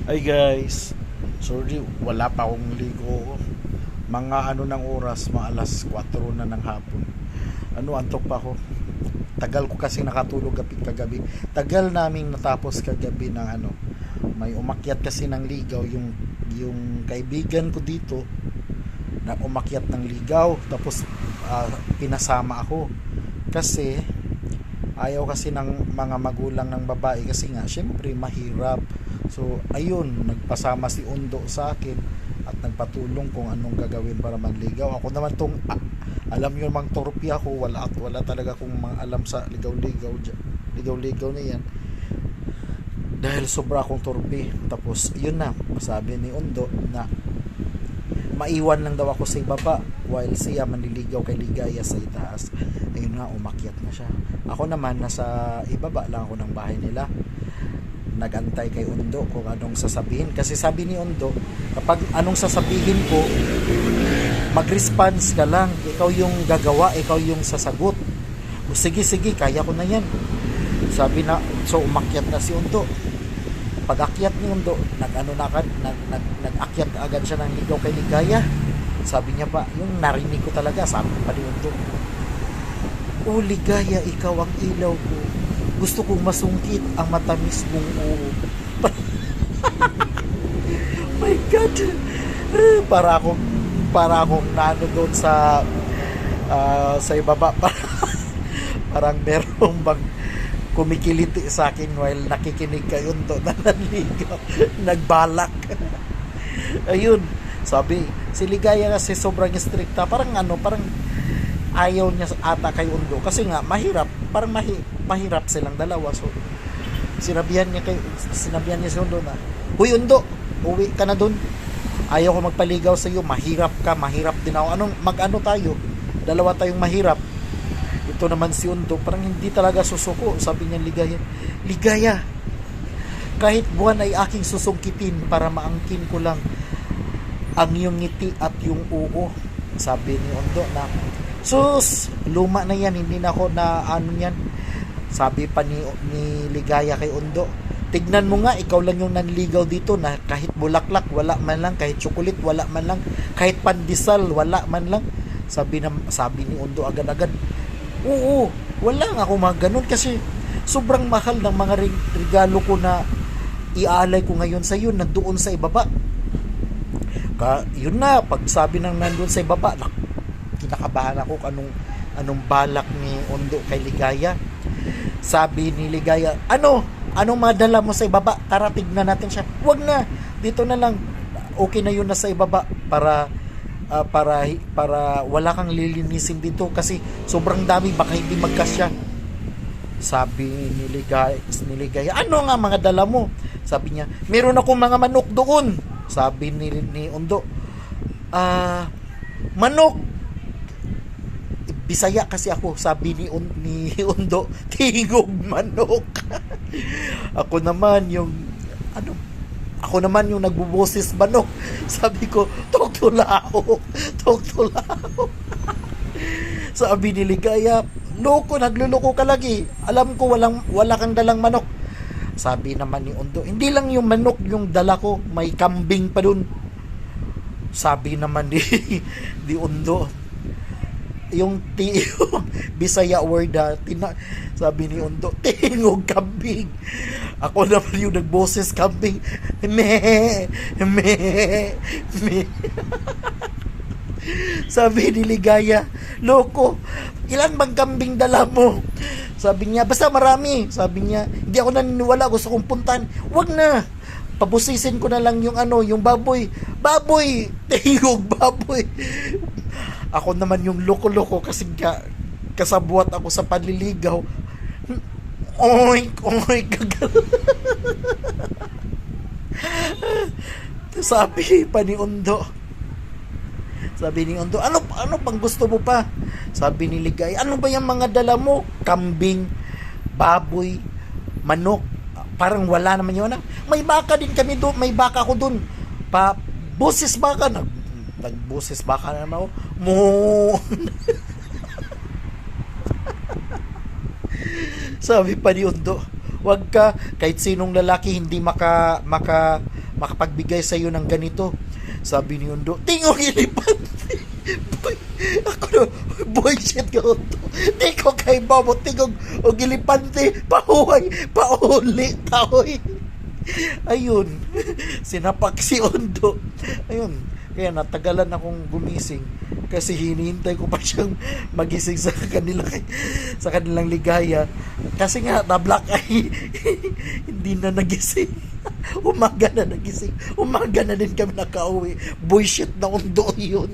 Hi guys, sorry wala pa akong ligo. Mga ng oras, mga alas 4 na ng hapon. Antok pa ako. Tagal ko kasi nakatulog kagabi. Tagal naming natapos kagabi ng may umakyat kasi ng ligaw yung kaibigan ko dito na umakyat ng ligaw tapos pinasama ako kasi ayaw kasi ng mga magulang ng babae kasi nga syempre mahirap. So ayun, nagpasama si Undo sa akin at nagpatulong kung anong gagawin para manligaw. Ako naman alam niyo mang torpe ako, wala talaga akong mga alam sa ligaw na yan. Dahil sobra akong torpe. Tapos yun na, sabi ni Undo na maiwan lang daw ako sa ibaba while siya manliligaw kay Ligaya sa itaas. Ayun nga, umakyat na siya. Ako naman nasa ibaba lang ako ng bahay nila, nagantay kay Undo kung anong sasabihin. Kasi sabi ni Undo, kapag anong sasabihin ko, mag-response ka lang. Ikaw yung gagawa, ikaw yung sasagot. O, sige, kaya ko na yan. Sabi na, so umakyat na si Undo. Pag-akyat ni Undo, nag-akyat agad siya ng ligaw kay Ligaya. Sabi niya pa, yung narinig ko talaga, sabi pa ni Undo, "Oh Ligaya, ikaw ang ilaw ko. Gusto kong masungkit ang matamis mong oo." My God! Para akong nano doon sa ibaba. Parang merong bang kumikiliti sa akin while nakikinig kayo doon na nanligaw. Nagbalak. Ayun. Sabi, si Ligaya kasi sobrang stricta. Parang ayaw niya ata kay Undo. Kasi nga, mahirap. Parang mahirap silang dalawa. So, sinabihan niya si Undo na, "Huy Undo, uwi ka na dun. Ayaw ko magpaligaw sa iyo. Mahirap ka, mahirap din ako. Mag-ano tayo? Dalawa tayong mahirap." Ito naman si Undo, parang hindi talaga susuko. Sabi niya Ligaya, kahit buwan ay aking susungkitin para maangkin ko lang ang iyong ngiti at yung uo. Sabi ni Undo na, "Sus, luma na yan, hindi na ako na yan." Sabi pa ni Ligaya kay Undo, "Tignan mo nga, ikaw lang yung nanligaw dito na kahit bulaklak, wala man lang, kahit chocolate, wala man lang, kahit pandesal, wala man lang." Sabi ni Undo agad-agad, "Oo, wala nga ako mga ganun kasi sobrang mahal ng mga regalo ko na iaalay ko ngayon sa iyo nandoon sa ibaba." Yun na, pag sabi nang nandoon sa ibaba, kinakabahan ako kung anong balak ni Undo kay Ligaya. Sabi ni Ligaya, anong madala mo sa ibaba? Tara, tignan natin siya." "Wag na, dito na lang. Okay na yun na sa ibaba para wala kang lilinisin dito kasi sobrang dami, baka hindi magkasya." Sabi ni Ligaya, "Ano nga mga dala mo?" Sabi niya, "Meron akong mga manok doon." Sabi ni Undo, "Manok." Bisaya kasi ako. Sabi ni Undo, "Tingog manok." Ako naman yung nagbuboses manok. Sabi ko, tugtulao. Sabi ni Ligaya, nagluloko ka lagi. Alam ko wala kang dalang manok." Sabi naman ni Undo, "Hindi lang yung manok yung dala ko, may kambing pa dun." Sabi naman ni Undo, yung Bisaya word sabi ni Undo, "Tingog kambing." Ako naman yung nagboses kambing. Me. Sabi ni Ligaya, "Loko, ilan bang kambing dala mo?" Sabi niya, "Basta marami." Sabi niya, "Hindi ako naniniwala, gusto kong puntahan." "Wag na, pabusisin ko na lang yung baboy." "Baboy, tingog baboy." Ako naman yung loko-loko kasi kasabuat ako sa panliligaw. Oink. Sabi ni Undo, ano pang gusto mo pa?" Sabi ni Ligaya, "Ano ba yung mga dala mo? Kambing, baboy, manok. Parang wala naman yun. May baka din kami doon, may baka ko doon. Boses baka." Nagboses baka na naman ako. Mo. Sabi pa ni Undo, "Wag ka, kahit sinong lalaki hindi makapagbigay sa iyo ng ganito. Sabi ni Undo, tingog elepante. Boy, ako no, bullshit ka Undo. Di ko kay mo tingog o elepante. Pahuway, pauli, taoy. Ayun, sinapak si Undo. Ayun, kaya natagalan akong gumising kasi hinihintay ko pa siyang magising sa kanilang ligaya kasi nga na black eye. Hindi na nagising. Umaga na nagising, umaga na din kami nakauwi. Bullshit na Undo yun.